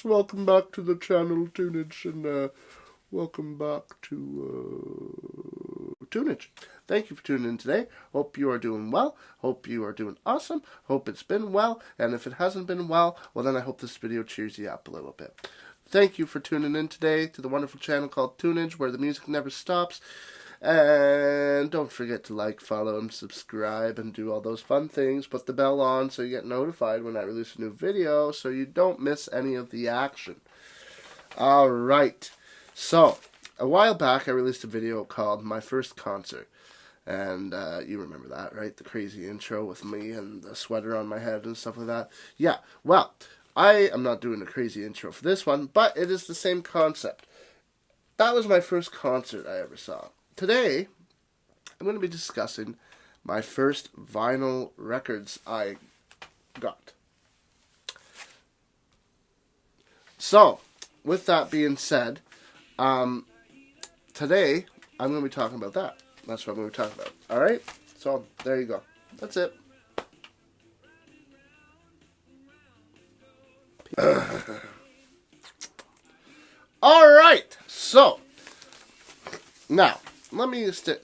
welcome back to the channel, Tunage, and welcome back to Tunage. Thank you for tuning in today. Hope you are doing well. Hope you are doing awesome. Hope it's been well, and if it hasn't been well, then I hope this video cheers you up a little bit. Thank you for tuning in today to the wonderful channel called Tunage, where the music never stops. And don't forget to like, follow, and subscribe, and do all those fun things. Put the bell on so you get notified when I release a new video, so you don't miss any of the action. Alright, so a while back I released a video called My First Concert. And you remember that, right? The crazy intro with me and the sweater on my head and stuff like that. Yeah, well, I am not doing a crazy intro for this one, but it is the same concept. That was my first concert I ever saw. Today, I'm going to be discussing my first vinyl records I got. So, with that being said, today I'm going to be talking about that. That's what I'm going to be talking about. Alright? So, there you go. That's it. Alright! So, now, let me say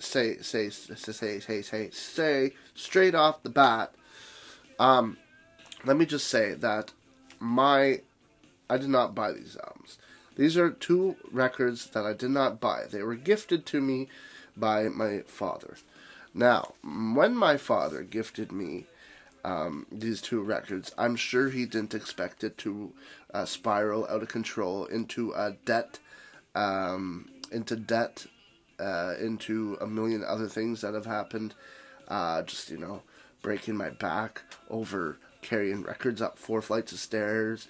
straight off the bat, let me just say that I did not buy these albums. These are two records that I did not buy. They were gifted to me by my father. Now, when my father gifted me these two records, I'm sure he didn't expect it to spiral out of control into debt, into a million other things that have happened. Just, breaking my back over carrying records up 4 flights of stairs,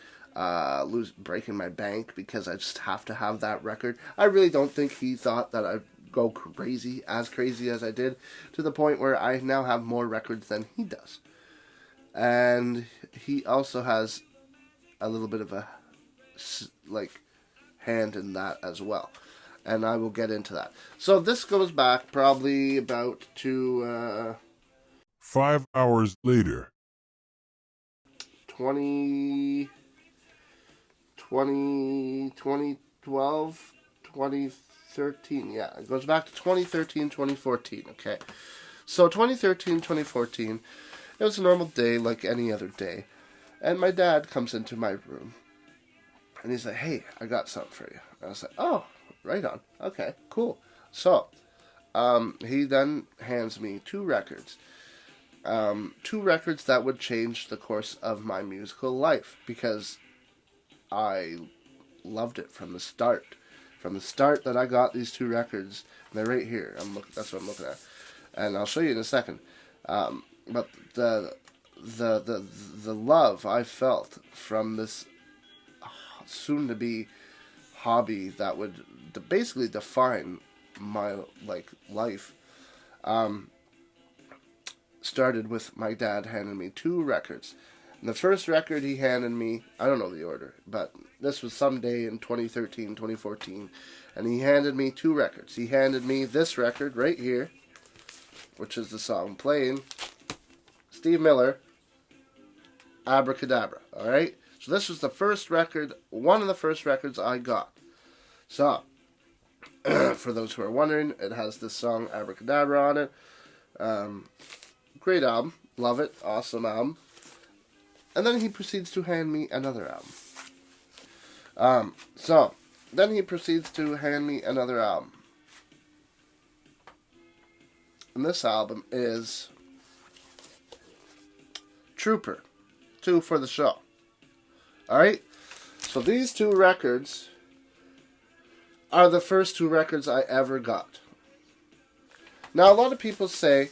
breaking my bank because I just have to have that record. I really don't think he thought that I'd go crazy as I did, to the point where I now have more records than he does. And he also has a little bit of a, hand in that as well. And I will get into that. So this goes back probably about to 5 hours later. 2012, 2013. Yeah, it goes back to 2013, 2014. Okay. So 2013, 2014, it was a normal day like any other day. And my dad comes into my room. And he's like, "Hey, I got something for you." And I was like, "Oh, right on. Okay, cool." So, he then hands me 2 records. 2 records that would change the course of my musical life, because I loved it from the start. From the start that I got these 2 records, and they're right here. That's what I'm looking at, and I'll show you in a second. But the love I felt from this soon-to-be hobby that would basically define my life, started with my dad handing me 2 records. And the first record he handed me, I don't know the order, but this was someday in 2013, 2014, and he handed me 2 records. He handed me this record right here, which is the song playing, Steve Miller, Abracadabra. Alright? So this was the first record, one of the first records I got. So, for those who are wondering, it has this song Abracadabra on it. Great album. Love it. Awesome album. And then he proceeds to hand me another album. Then he proceeds to hand me another album. And this album is Trooper, 2 for the Show. Alright? So these 2 records are the first 2 records I ever got. Now, a lot of people say,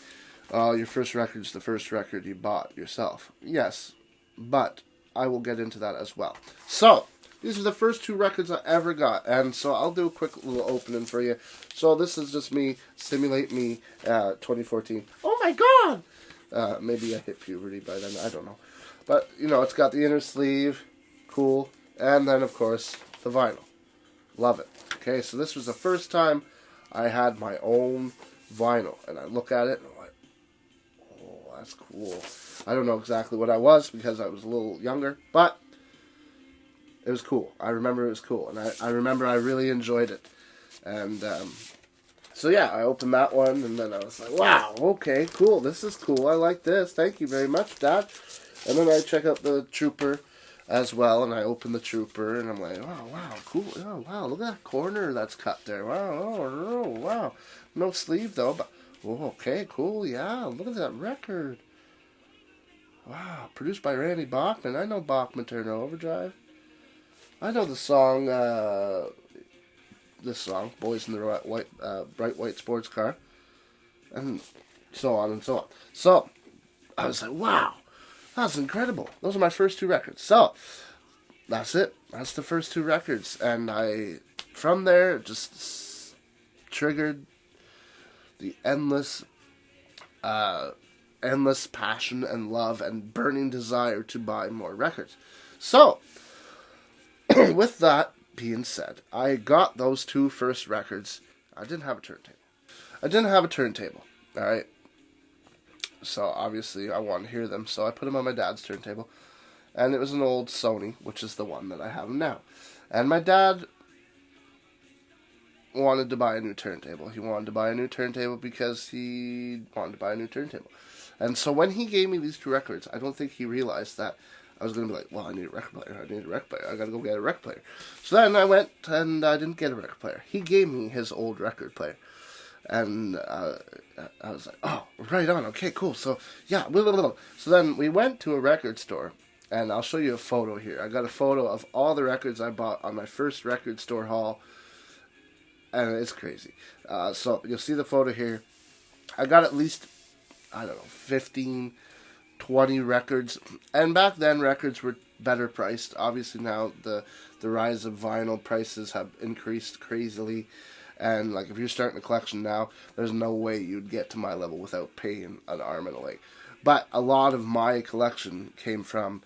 "Oh, your first record's the first record you bought yourself." Yes, but I will get into that as well. So, these are the first 2 records I ever got, and so I'll do a quick little opening for you. So this is just me, Simulate Me, 2014. Oh my god! Maybe I hit puberty by then, I don't know. But, it's got the inner sleeve, cool, and then, of course, the vinyl. Love it. Okay, so this was the first time I had my own vinyl, and I look at it, and I'm like, oh, that's cool. I don't know exactly what I was, because I was a little younger, but it was cool. I remember it was cool, and I remember I really enjoyed it. And so yeah, I opened that one, and then I was like, wow, okay, cool, this is cool. I like this. Thank you very much, Dad. And then I check out the Trooper as well, and I open the Trooper, and I'm like, oh, wow, cool. Oh, wow, look at that corner that's cut there. Wow, oh, wow. No sleeve, though, but, oh, okay, cool, yeah, look at that record. Wow, produced by Randy Bachman. I know Bachman Turner Overdrive. I know the song, this song, Boys in the Bright White Sports Car, and so on and so on. So, I was like, wow, that's incredible. Those are my first two records. So, that's it. That's the first two records. And from there, just triggered the endless passion and love and burning desire to buy more records. So, with that being said, I got those two first records. I didn't have a turntable. Alright? So, obviously, I wanted to hear them, so I put them on my dad's turntable. And it was an old Sony, which is the one that I have now. And my dad wanted to buy a new turntable. He wanted to buy a new turntable because he wanted to buy a new turntable. And so when he gave me these two records, I don't think he realized that I was going to be like, well, I need a record player. I got to go get a record player. So then I went and I didn't get a record player. He gave me his old record player. And I was like, oh, right on. Okay, cool. So, yeah. So then we went to a record store. And I'll show you a photo here. I got a photo of all the records I bought on my first record store haul. And it's crazy. So you'll see the photo here. I got at least, 15, 20 records. And back then, records were better priced. Obviously now, the rise of vinyl prices have increased crazily. And like if you're starting a collection now, there's no way you'd get to my level without paying an arm and a leg. But a lot of my collection came from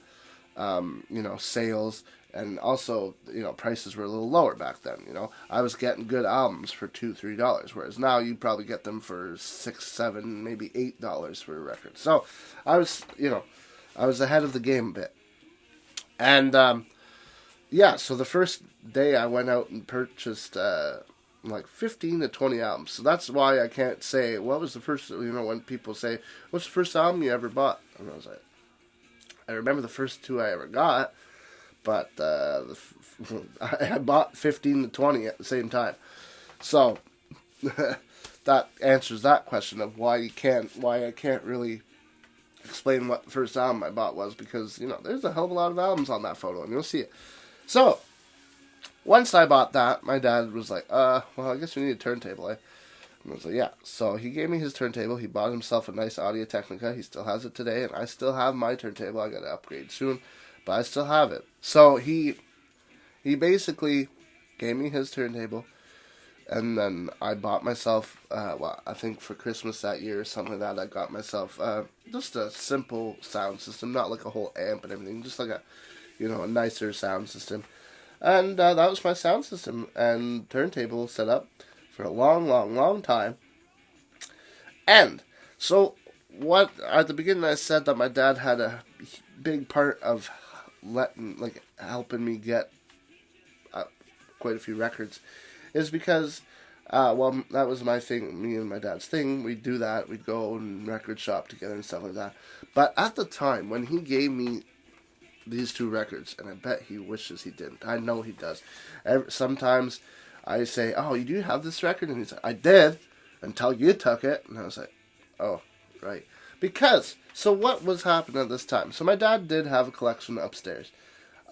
sales, and also, prices were a little lower back then, I was getting good albums for $2-3, whereas now you probably get them for $6, $7, maybe $8 for a record. So, I was ahead of the game a bit. And, so the first day I went out and purchased, 15 to 20 albums. So that's why I can't say, what was the first, when people say, what's the first album you ever bought? And I was like, I remember the first two I ever got, but I bought 15 to 20 at the same time. So that answers that question of why I can't really explain what the first album I bought was, because there's a hell of a lot of albums on that photo, and you'll see it. So once I bought that, my dad was like, well, I guess we need a turntable, eh? And I was like, yeah. So he gave me his turntable. He bought himself a nice Audio Technica. He still has it today, and I still have my turntable. I got to upgrade soon, but I still have it. So he basically gave me his turntable, and then I bought myself, I think for Christmas that year or something like that, I got myself just a simple sound system, not like a whole amp and everything, just like a nicer sound system. And that was my sound system and turntable set up for a long, long, long time. And so what at the beginning I said that my dad had a big part of helping me get quite a few records is because that was my thing, me and my dad's thing. We'd do that. We'd go and record shop together and stuff like that. But at the time when he gave me these two records, and I bet he wishes he didn't. I know he does. Sometimes I say, oh, you do have this record? And he's like, I did, until you took it. And I was like, oh, right. So what was happening at this time? So my dad did have a collection upstairs,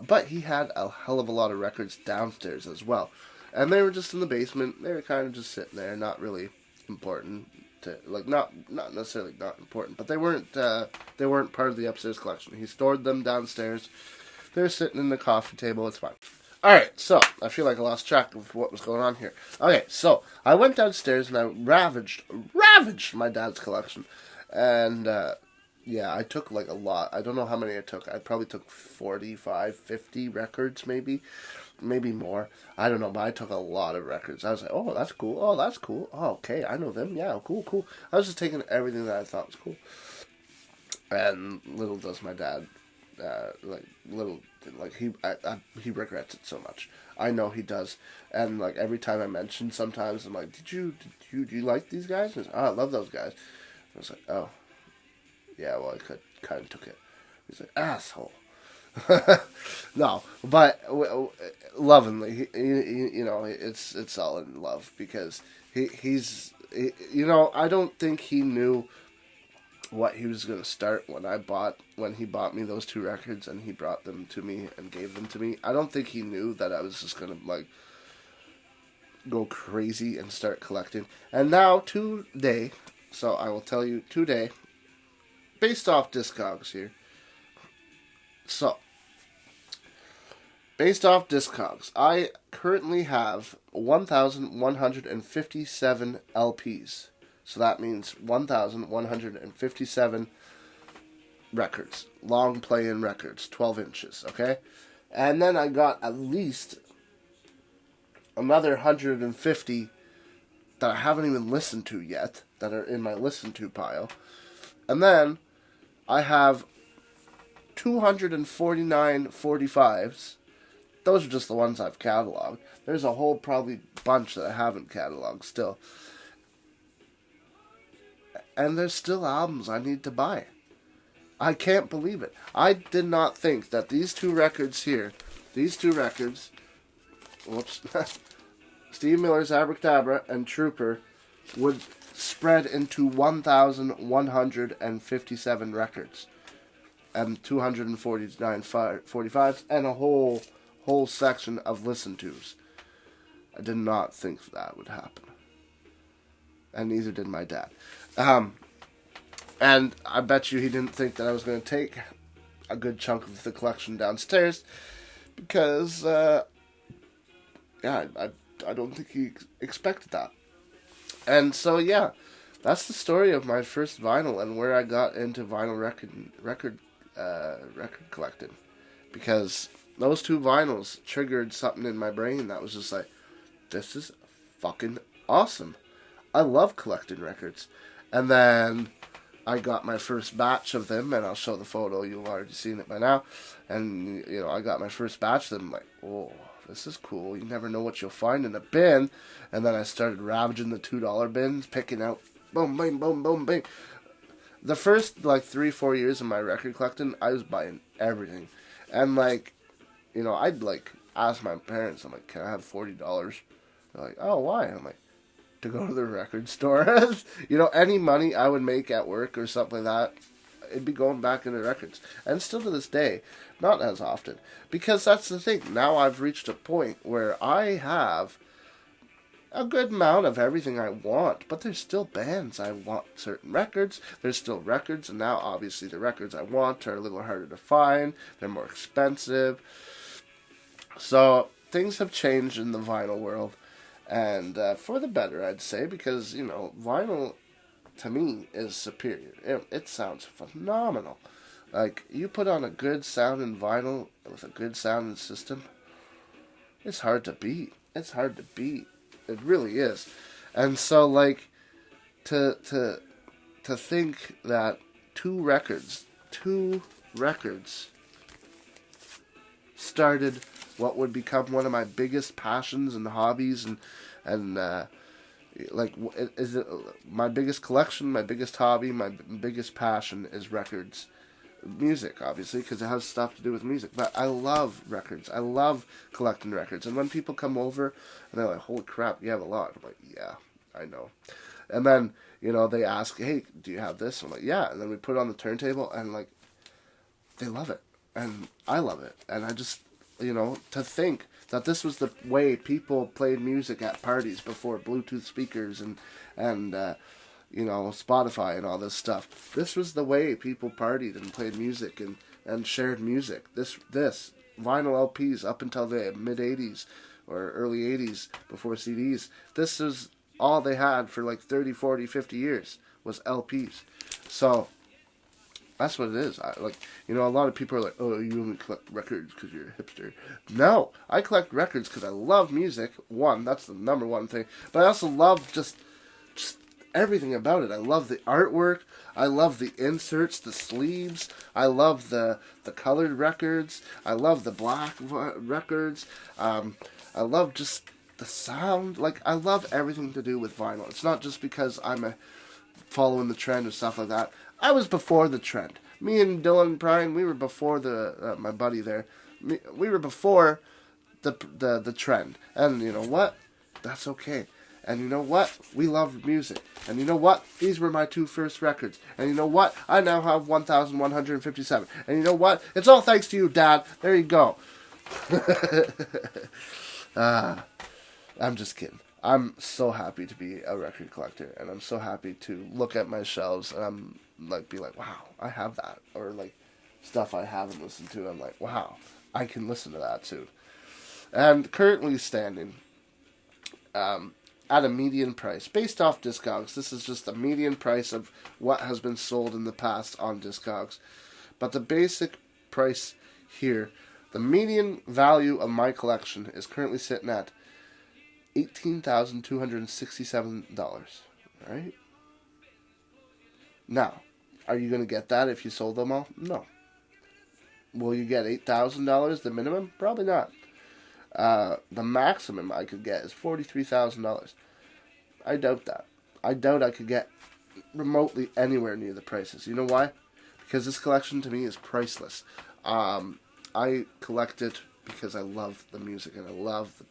but he had a hell of a lot of records downstairs as well. And they were just in the basement. They were kind of just sitting there, not really important. Not necessarily not important, but they weren't part of the upstairs collection. He stored them downstairs. They were sitting in the coffee table. It's fine. Alright, so, I feel like I lost track of what was going on here. Okay, so, I went downstairs and I ravaged my dad's collection. And, I took a lot. I don't know how many I took. I probably took 45, 50 records, maybe more. I don't know, but I took a lot of records. I was like, oh, that's cool. Oh, that's cool. Oh, okay, I know them. Yeah, cool. I was just taking everything that I thought was cool. And little does my dad like little, like he regrets it so much. I know he does, and like every time I mention, sometimes I'm like, do you like these guys? And he's, oh, I love those guys. I was like, oh, yeah, well, I kind of took it. He's like, asshole. No, but lovingly, you know, it's all in love because he's, you know, I don't think he knew what he was going to start when he bought me those two records and he brought them to me and gave them to me. I don't think he knew that I was just going to like go crazy and start collecting. And now today, so I will tell you today, based off Discogs here. So, based off Discogs, I currently have 1,157 LPs. So that means 1,157 records. Long playing records, 12 inches, okay? And then I got at least another 150 that I haven't even listened to yet, that are in my listen to pile. And then I have 249 45s. Those are just the ones I've cataloged. There's a whole probably bunch that I haven't cataloged still. And there's still albums I need to buy. I can't believe it. I did not think that these two records, whoops, Steve Miller's Abracadabra and Trooper, would spread into 1,157 records. And 249 45s, and a whole section of listen-tos. I did not think that would happen. And neither did my dad. And I bet you he didn't think that I was going to take a good chunk of the collection downstairs, because, I don't think he expected that. And so, yeah, that's the story of my first vinyl and where I got into vinyl record collecting, because those two vinyls triggered something in my brain that was just like, this is fucking awesome. I love collecting records. And then I got my first batch of them, and I'll show the photo, you've already seen it by now, and you know, I got my first batch of them, like, oh, this is cool, you never know what you'll find in a bin. And then I started ravaging the $2 bins, picking out boom, bing, boom, boom, bing. The first, like, 3-4 years of my record collecting, I was buying everything. And, like, you know, I'd, like, ask my parents, I'm like, can I have $40? They're like, oh, why? I'm like, to go to the record store. You know, any money I would make at work or something like that, it'd be going back into records. And still to this day, not as often. Because that's the thing. Now I've reached a point where I have a good amount of everything I want, but there's still bands I want, certain records, there's still records, and now obviously the records I want are a little harder to find, they're more expensive, so things have changed in the vinyl world, and for the better, I'd say, because, you know, vinyl, to me, is superior. It sounds phenomenal. Like, you put on a good sounding vinyl with a good sounding system, it's hard to beat. It really is. And so, like, to think that two records started what would become one of my biggest passions and hobbies, and like, is it my biggest collection, my biggest hobby, my biggest passion is records. Music, obviously, because it has stuff to do with music. But I love records. I love collecting records. And when people come over and they're like, holy crap, you have a lot. I'm like, yeah, I know. And then, you know, they ask, hey, do you have this? I'm like, yeah. And then we put it on the turntable, and, like, they love it. And I love it. And I just, you know, to think that this was the way people played music at parties before Bluetooth speakers and you know, Spotify and all this stuff. This was the way people partied and played music and shared music. This vinyl LPs up until the mid-'80s or early 80s before CDs. This is all they had for like 30, 40, 50 years was LPs. So that's what it is. You know, a lot of people are like, oh, you only collect records because you're a hipster. No, I collect records because I love music. One, that's the number one thing. But I also love just everything about it. I love the artwork. I love the inserts, the sleeves. I love the colored records. I love the black records. I love just the sound. Like, I love everything to do with vinyl. It's not just because I'm following the trend or stuff like that. I was before the trend. Me and Dylan Bryan, we were before my buddy there. We were before the trend. And you know what? That's okay. And you know what? We love music. And you know what? These were my 2 first records. And you know what? I now have 1,157. And you know what? It's all thanks to you, Dad. There you go. I'm just kidding. I'm so happy to be a record collector. And I'm so happy to look at my shelves and I'm like, be like, wow, I have that. Or like stuff I haven't listened to. I'm like, wow, I can listen to that too. And currently standing at a median price, based off Discogs. This is just the median price of what has been sold in the past on Discogs. But the basic price here, the median value of my collection is currently sitting at $18,267. Right? Now, are you going to get that if you sold them all? No. Will you get $8,000, the minimum? Probably not. The maximum I could get is $43,000. I doubt that. I doubt I could get remotely anywhere near the prices. You know why? Because this collection to me is priceless. I collect it because I love the music and I love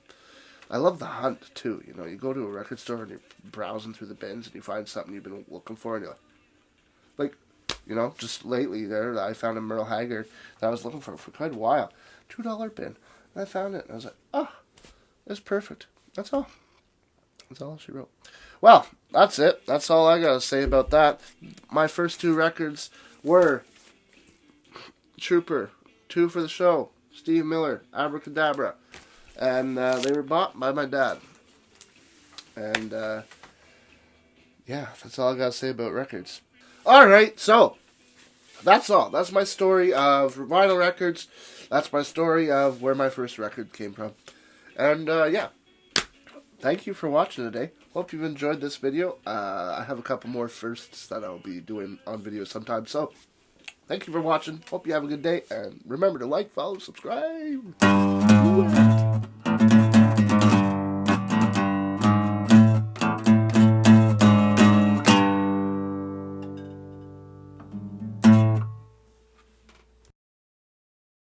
the hunt too. You know, you go to a record store and you're browsing through the bins and you find something you've been looking for and you're like, you know, just lately there I found a Merle Haggard that I was looking for quite a while. $2 bin. I found it, and I was like, oh, it's perfect. That's all. That's all she wrote. Well, that's it. That's all I got to say about that. My first 2 records were Trooper, 2 for the Show, Steve Miller, Abracadabra. And they were bought by my dad. And, yeah, that's all I got to say about records. All right, so that's all. That's my story of vinyl records. That's my story of where my first record came from. And, yeah. Thank you for watching today. Hope you've enjoyed this video. I have a couple more firsts that I'll be doing on video sometime. So, thank you for watching. Hope you have a good day. And remember to like, follow, subscribe.